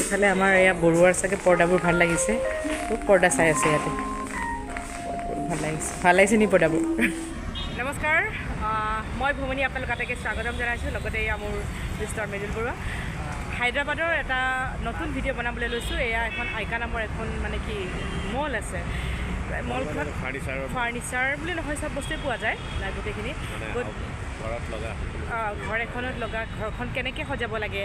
ইফালে আমাৰ এয়া বৰুৱাৰ চাগে পৰ্দাবোৰ ভাল লাগিছে খুব পৰ্দা চাই আছে ইয়াতে ভাল লাগিছে নি পৰ্দাবোৰ নমস্কাৰ মই ভূমনি আপোনালোক আটাইকে স্বাগতম জনাইছোঁ লগতে এয়া মোৰ মিষ্টাৰ মৃদুল বৰুৱা হায়দৰাবাদৰ এটা নতুন ভিডিঅ' বনাবলৈ লৈছোঁ এয়া এখন আইকা নামৰ এখন মানে কি মল আছে মলখন ফাৰ্নিচাৰ বুলি নহয় চব বস্তুৱে পোৱা যায় গোটেইখিনি ঘৰ এখনত লগা ঘৰখন কেনেকৈ সজাব লাগে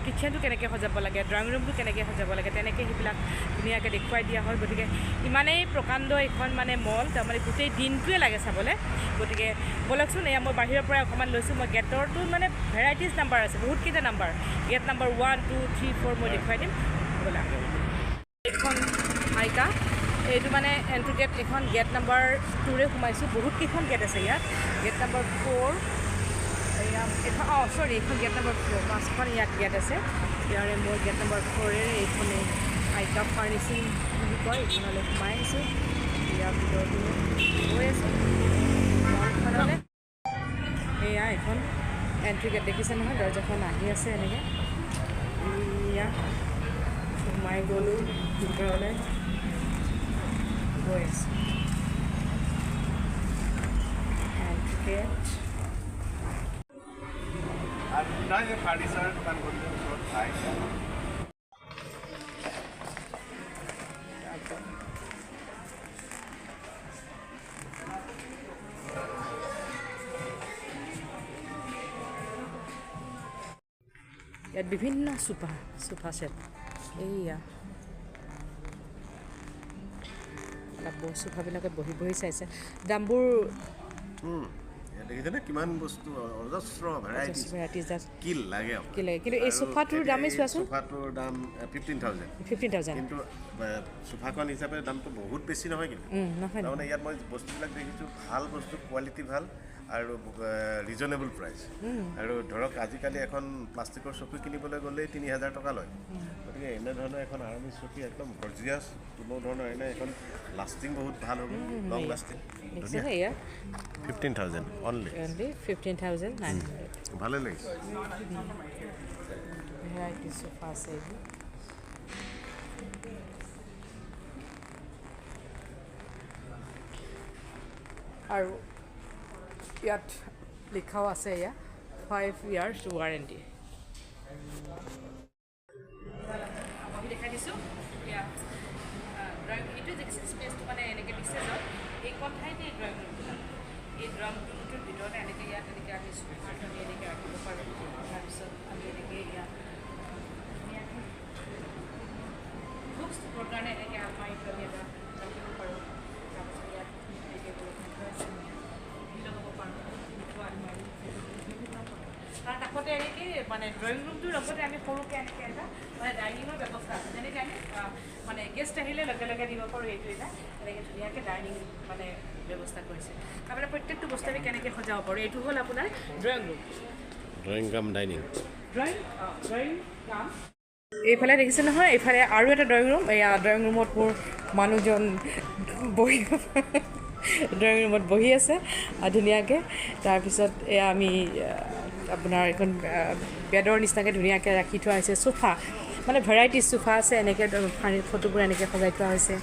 কিটচেনটো কেনেকৈ সজাব লাগে ড্ৰয়িং ৰুমটো কেনেকৈ সজাব লাগে তেনেকৈ সেইবিলাক ধুনীয়াকৈ দেখুৱাই দিয়া হয় গতিকে ইমানেই প্ৰকাণ্ড এখন মানে মল তাৰমানে গোটেই দিনটোৱে লাগে চাবলৈ গতিকে ব'লকচোন এয়া মই বাহিৰৰ পৰা অকণমান লৈছোঁ মই গেটৰটো মানে ভেৰাইটিজ নাম্বাৰ আছে বহুতকেইটা নাম্বাৰ গেট নাম্বাৰ 1 2 3 4 মই দেখুৱাই দিম ব'লা এইখন আইকা এইটো মানে এণ্ট্ৰি গেট এখন গেট নাম্বাৰ 2ৰে সোমাইছোঁ বহুতকেইখন গেট আছে ইয়াত গেট নাম্বাৰ 4 এয়া এখন চৰি এইখন গেট নাম্বাৰ 4 5খন ইয়াত গেট আছে ইয়াৰে মোৰ গেট নাম্বাৰ 4ৰে এইখনে আইকা ফাৰ্নিচিং বুলি কয় এইখনলৈ সোমাই আহিছোঁ ইয়াৰ ভিতৰতো গৈ আছোঁ মলখনলৈ এয়া এখন এণ্ট্ৰি গেট দেখিছে নহয় দৰ্জাখন আহি আছে এনেকৈ এয়া সোমাই গ'লোঁ ভিতৰলৈ গৈ আছোঁ এণ্ট্ৰি গেট ফাৰ্নিচাৰ দোকান কৰিলে ওচৰত ঠাই ইয়াত বিভিন্ন চোফা ছেট এইয়া চোফাবিলাকে বহি বহি চাইছে দামবোৰ দেখিছেনে কিমান বস্তু অজস্ৰ ভেৰাইটিজ কি লাগে কিন্তু এই চোফাটোৰ দামেই চোৱাচোন চোফাটোৰ দাম 15,000 কিন্তু চোফাখন হিচাপে দামটো বহুত বেছি নহয় কিন্তু তাৰমানে ইয়াত মই বস্তুবিলাক দেখিছোঁ ভাল বস্তু কোৱালিটি ভাল আৰু ৰিজনেবল প্ৰাইচ আৰু ধৰক আজিকালি এখন প্লাষ্টিকৰ চকী কিনিবলৈ গ'লেই 3,000 টকা লয় গতিকে এনেধৰণৰ এখন আৰামী চকী একদম গৰ্জিয়াছ কোনো ধৰণৰ এনে এখন লাষ্টিং বহুত ভাল হ'ব লং লাষ্টিং 15,000 only 15,900 ভালে লাগিছে ভেৰাইটি চোফা আছে আৰু ইয়াত লিখাও আছে এয়া 5 years ৱাৰেণ্টি আমি দেখাই দিছোঁ এয়া ড্ৰয়িং এইটো যে স্পেচটো মানে এনেকৈ দিছে য'ত এইকণ ঠাইতে ড্ৰয়িং ৰুমটো এই ড্ৰয়িং ৰুমটোৰ ভিতৰতে এনেকৈ ইয়াত এনেকৈ আমি চোফাটো আমি এনেকৈ ৰাখিব পাৰোঁ তাৰপিছত আমি এনেকৈ ইয়াত বুকছ থ'বৰ কাৰণে এনেকৈ আলমাৰিটো আমি এটা ৰাখিব পাৰোঁ তাৰপিছত ইয়াত এনেকৈ লগাব পাৰোঁ আলমাৰি তাৰ কাষতে এনেকৈ মানে ড্ৰয়িং ৰুমটোৰ লগতে আমি সৰুকৈ এনেকৈ এটা মানে ডাইনিঙৰ ব্যৱস্থা আছে যেনেকৈ আমি মানে গেষ্ট আহিলে লগে লগে দিব পাৰোঁ এইটো এটা এনেকৈ ধুনীয়াকৈ ডাইনিং মানে ব্যৱস্থা কৰিছে তাৰমানে প্ৰত্যেকটো বস্তু আমি কেনেকৈ সজাব পাৰোঁ এইটো হ'ল আপোনাৰ drawing room drawing cum dining drawing কাম এইফালে দেখিছে নহয় এইফালে আৰু এটা ড্ৰয়িং ৰুম এয়া ড্ৰয়িং ৰুমত মোৰ মানুহজন বহি ড্ৰয়িং ৰুমত বহি আছে ধুনীয়াকৈ তাৰপিছত এয়া আমি আপোনাৰ এখন বেডৰ নিচিনাকৈ ধুনীয়াকৈ ৰাখি থোৱা হৈছে চোফা মানে ভেৰাইটিজ চোফা আছে এনেকৈ ফটোবোৰ এনেকৈ সজাই থোৱা হৈছে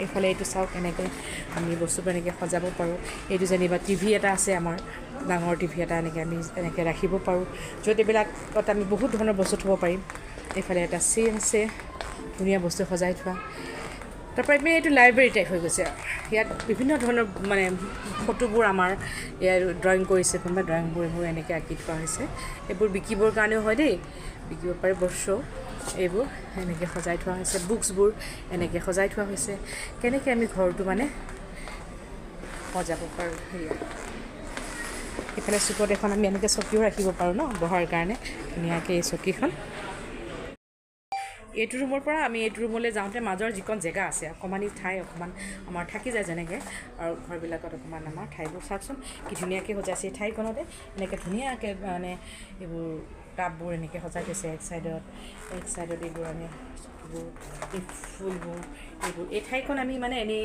এইফালে এইটো চাওক এনেকৈ আমি বস্তুবোৰ এনেকৈ সজাব পাৰোঁ এইটো যেনিবা টিভি এটা আছে আমাৰ ডাঙৰ টিভি এটা এনেকৈ আমি এনেকৈ ৰাখিব পাৰোঁ য'ত এইবিলাকত আমি বহুত ধৰণৰ বস্তু থ'ব পাৰিম এইফালে এটা চেইন আছে ধুনীয়া বস্তু সজাই থোৱা তাৰপৰা আমি এইটো লাইব্ৰেৰী টাইপ হৈ গৈছে ইয়াত বিভিন্ন ধৰণৰ মানে ফটোবোৰ আমাৰ ইয়াৰ ড্ৰয়িং কৰিছে কোনোবা ড্ৰয়িংবোৰ এইবোৰ এনেকৈ আঁকি থোৱা হৈছে এইবোৰ বিকিবৰ কাৰণেও হয় দেই বিকিব পাৰে বৰ্ষ এইবোৰ এনেকৈ সজাই থোৱা হৈছে বুকছবোৰ এনেকৈ সজাই থোৱা হৈছে কেনেকৈ আমি ঘৰটো মানে সজাব পাৰোঁ সেয়া ইফালে চুকত এখন আমি এনেকৈ চকীও ৰাখিব পাৰোঁ ন বহাৰ কাৰণে ধুনীয়াকৈ এই চকীখন এইটো ৰুমৰ পৰা আমি এইটো ৰুমলৈ যাওঁতে মাজৰ যিকণ জেগা আছে অকণমানি ঠাই অকণমান আমাৰ থাকি যায় যেনেকৈ আৰু ঘৰবিলাকত অকণমান আমাৰ ঠাইবোৰ চাওকচোন কি ধুনীয়াকৈ সজাইছে এই ঠাইখনতে এনেকৈ ধুনীয়াকৈ মানে এইবোৰ টাববোৰ এনেকৈ সজাই থৈছে এক চাইডত এইবোৰ আমি এই ফুলবোৰ এইবোৰ এই ঠাইখন আমি মানে এনেই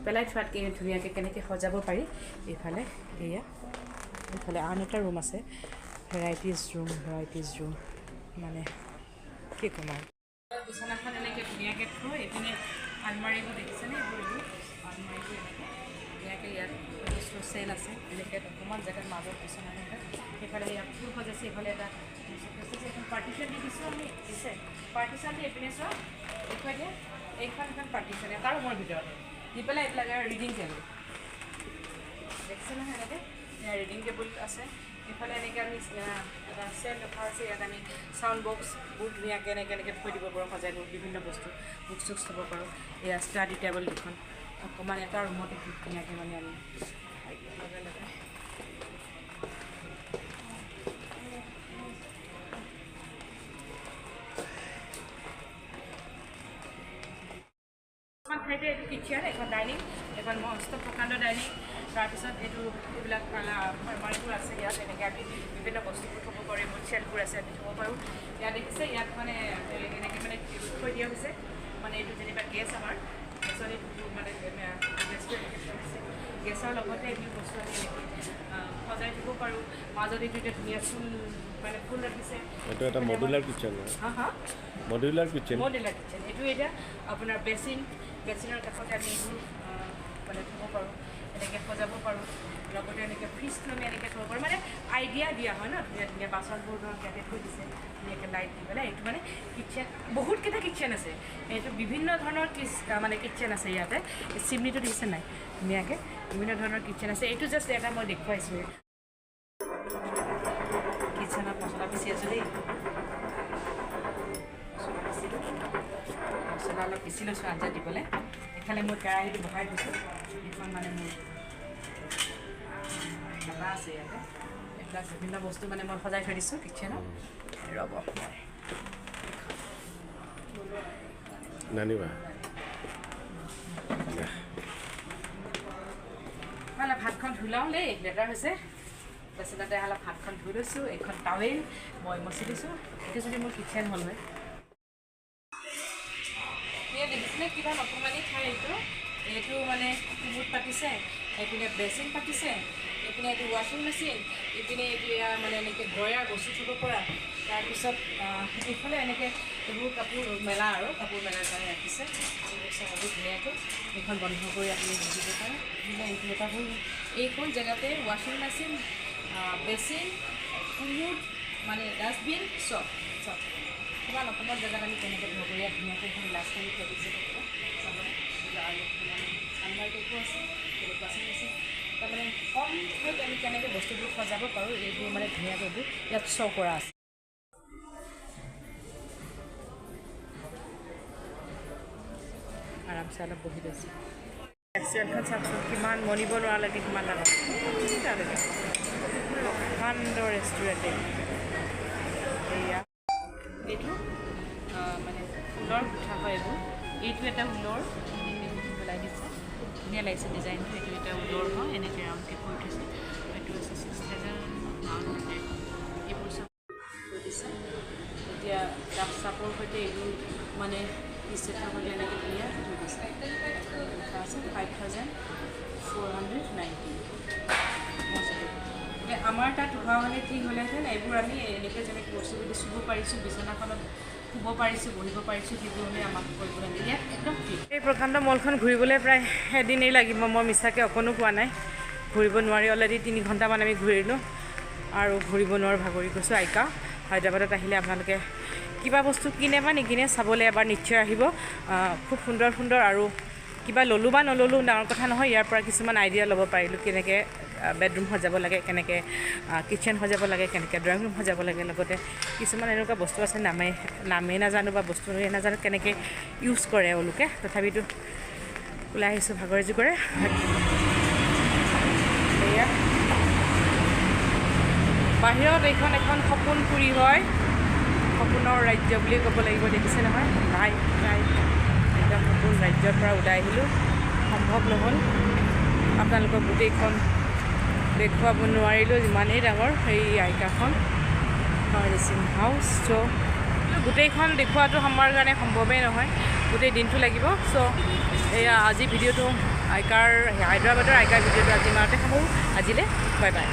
পেলাই থোৱাতকৈ ধুনীয়াকৈ কেনেকৈ সজাব পাৰি এইফালে এয়া এইফালে আন এটা ৰুম আছে ভেৰাইটিজ ৰুম মানে কি ক'ম আৰু বিচনাখন এনেকৈ ধুনীয়াকৈ থৈ এইপিনে আলমাৰিবোৰ দেখিছেনে এইবোৰ আলমাৰিবোৰ এনেকৈ ধুনীয়াকৈ ইয়াত বস্তু চেল আছে এনেকৈ অকণমান জেগাত মাজত বিচনা সেইফালে ইয়াত ফুল সজাইছে এইফালে এটা এখন পাৰ্টিশ্যন দি দিছোঁ আমি দিছে পাৰ্টিশ্যন দি এইপিনে চোৱা দেখুৱাই দিয়ে এইখন এখন পাৰ্টিশ্যন এটা ৰুমৰ ভিতৰত দি পেলাই এইবিলাক ৰিডিং টেবুল দেখিছে নহয় এনেকৈ ৰিডিং টেবুল আছে এইফালে এনেকৈ আমি এটা চেল ৰখা আছে ইয়াত আমি চাউণ্ড বক্স বহুত ধুনীয়াকৈ এনেকৈ থৈ দিব পাৰোঁ সজাই দিব বিভিন্ন বস্তু বুক চুকছ থ'ব পাৰোঁ এয়া ষ্টাডি টেবুল দুখন অকণমান এটা ৰুমতে ধুনীয়াকৈ মানে আমি লগাই লগাই ঠাইতে এইটো কিটচেন এখন ডাইনিং এখন মস্ত প্ৰকাণ্ড ডাইনিং তাৰপিছত এইটো এইবিলাক আলমাৰিবোৰ আছে ইয়াত এনেকৈ আমি বিভিন্ন বস্তুবোৰ থ'ব পাৰোঁ এইবোৰ চেলবোৰ আছে আমি থ'ব পাৰোঁ ইয়াত দেখিছে ইয়াত মানে এনেকৈ মানে থৈ দিয়া হৈছে মানে এইটো যেনিবা গেছ আমাৰ গেছৰ এইটো মানে গেছটো এনেকৈ থোৱা হৈছে গেছৰ লগতে এইবোৰ বস্তু আমি এনেকৈ সজাই থ'ব পাৰোঁ মাজত এইটো এতিয়া ধুনীয়া ফুল মানে ফুল ৰাখিছে এইটো এটা মডুলাৰ কিটচেন মডুলাৰ কিটচেন এইটো এতিয়া আপোনাৰ বেচিনৰ কাষতে আমি এইবোৰ মানে থ'ব পাৰোঁ এনেকৈ সজাব পাৰোঁ লগতে এনেকৈ ফ্ৰিজটো আমি এনেকৈ থ'ব পাৰোঁ মানে আইডিয়া দিয়া হয় ন ধুনীয়া ধুনীয়া বাচনবোৰ ধৰক ইয়াতে থৈ দিছে ধুনীয়াকৈ লাইট দি পেলাই এইটো মানে কিটচেন বহুতকেইটা কিটচেন আছে এইটো বিভিন্ন ধৰণৰ মানে কিটচেন আছে ইয়াতে চিমনিটো দিছে নাই ধুনীয়াকৈ বিভিন্ন ধৰণৰ কিটচেন আছে এইটো জাষ্ট এটা মই দেখুৱাইছোঁ কিটচেনত মছলা পিচি আছোঁ দেই মছলা অলপ পিচি লৈছোঁ আঞ্জা দিবলৈ এইফালে মই কেৰাহীটো বহাই দিছোঁ এইখন মানে মোৰ মেলা আছে ইয়াতে এইবিলাক বিভিন্ন বস্তু মানে মই সজাই থৈ দিছোঁ কিটচেনত ৰ'ব নানিবা মানে ভাতখন ধুই লওঁ দেই লেটাৰ হৈছে তাৰপিছতে অলপ ভাতখন ধুই লৈছোঁ এইখন টাৱেল মই মচি দিছোঁ এইটো যদি মোৰ কিটচেন হ'ল হয় দেখিছিলে কিবা অকণমানি ঠাই এইটো মানে কুমুদ পাতিছে এইপিনে বেচিন পাতিছে এইপিনে এইটো ৱাশ্বিং মেচিন এইপিনে এইটো মানে এনেকৈ ড্ৰয়াৰ বস্তু থ'ব পৰা তাৰপিছত এইফালে এনেকৈ এইবোৰ কাপোৰ মেলা আৰু কাপোৰ মেলাৰ কাৰণে ৰাখিছে বহুত ধুনীয়াকৈ এইখন বন্ধ কৰি আপুনি বুজিব পাৰে এইটো এটা হ'ল এইখন জেগাতে ৱাশ্বিং মেচিন বেচিন কুমুদ মানে ডাষ্টবিন চব কিমান অকণমান জেগাত আমি কেনেকৈ ধুনীয়া ধুনীয়াকৈ এখন গ্লাছ কৰি থৈ দিছোঁ আৰু আলমাৰি টাইপো আছে বেলেগ ৱাশ্বিং মেচিন তাৰমানে কম ঠাইত আমি কেনেকৈ বস্তুবোৰ সজাব পাৰোঁ এইবোৰ মানে ধুনীয়াকৈ এইবোৰ ইয়াত শ্ব' কৰা আছে আৰামছে অলপ বহি লৈছোঁ ৰেষ্টুৰেণ্টখন চাওকচোন কিমান মনিব নোৱাৰালৈকে কিমান ডাঙৰ প্ৰকাণ্ড ৰেষ্টুৰেণ্ট এয়া এইটো মানে ফুলৰ গুঠা হয় এইটো এটা ঊলৰ পেলাই দিছে ধুনীয়া লাগিছে ডিজাইনটো এইটো এটা ঊলৰ হয় এনেকৈ ৰাউণ্ডকৈ কৰি থৈছে এইটো আছে 6,900 এইবোৰ চব কৰি দিছে এতিয়া কাপ চাপৰ সৈতে এইবোৰ মানে পিছেটৰ সৈতে এনেকৈ ধুনীয়া থৈ দিছে আছে 5,490 আমাৰ তাত হোৱা হ'লে কি হ'লেহেঁতেন এইবোৰ আমি এনেকৈ যেনেকৈ বস্তুবোৰ চুব পাৰিছোঁ বিচনাখনত শুব পাৰিছোঁ বহিব পাৰিছোঁ সেইবোৰ আমি আমাক কৰিব লাগে ইয়াত একদম ঠিক এই প্ৰকাণ্ড মলখন ঘূৰিবলৈ প্ৰায় এদিনেই লাগিব মই মিছাকৈ অকণো পোৱা নাই ঘূৰিব নোৱাৰি অলৰেডি 3 ঘণ্টামান আমি ঘূৰিলোঁ আৰু ঘূৰিব নোৱাৰোঁ ভাগৰি গৈছোঁ আইকা হায়দৰাবাদত আহিলে আপোনালোকে কিবা বস্তু কিনে বা নিকিনে চাবলৈ এবাৰ নিশ্চয় আহিব খুব সুন্দৰ সুন্দৰ আৰু কিবা ল'লোঁ বা নল'লোঁ ডাঙৰ কথা নহয় ইয়াৰ পৰা কিছুমান আইডিয়া ল'ব পাৰিলোঁ কেনেকৈ বেডৰুম সজাব লাগে কেনেকৈ কিটচেন সজাব লাগে কেনেকৈ ড্ৰয়িং ৰুম সজাব লাগে লগতে কিছুমান এনেকুৱা বস্তু আছে নামেই নাজানো বা বস্তুৱে নাজানো কেনেকৈ ইউজ কৰে এওঁলোকে তথাপিতো ওলাই আহিছোঁ ভাগৰে জোগৰে এয়া বাহিৰত এইখন এখন সপোনপুৰী হয় সপোনৰ ৰাজ্য বুলি ক'ব লাগিব দেখিছে নহয় একদম সপোন ৰাজ্যৰ পৰা ওলাই আহিলোঁ সম্ভৱ নহ'ল আপোনালোকক গোটেইখন দেখুৱাব নোৱাৰিলোঁ যিমানেই ডাঙৰ সেই আইকাখন ফাৰ্নিচিং হাউচ চ' গোটেইখন দেখুৱাটো আমাৰ কাৰণে সম্ভৱেই নহয় গোটেই দিনটো লাগিব চ' এয়া আজি ভিডিঅ'টো হায়দৰাবাদৰ আইকাৰ ভিডিঅ'টো আজি ইমানতে সামৰোঁ আজিলৈ বাই বাই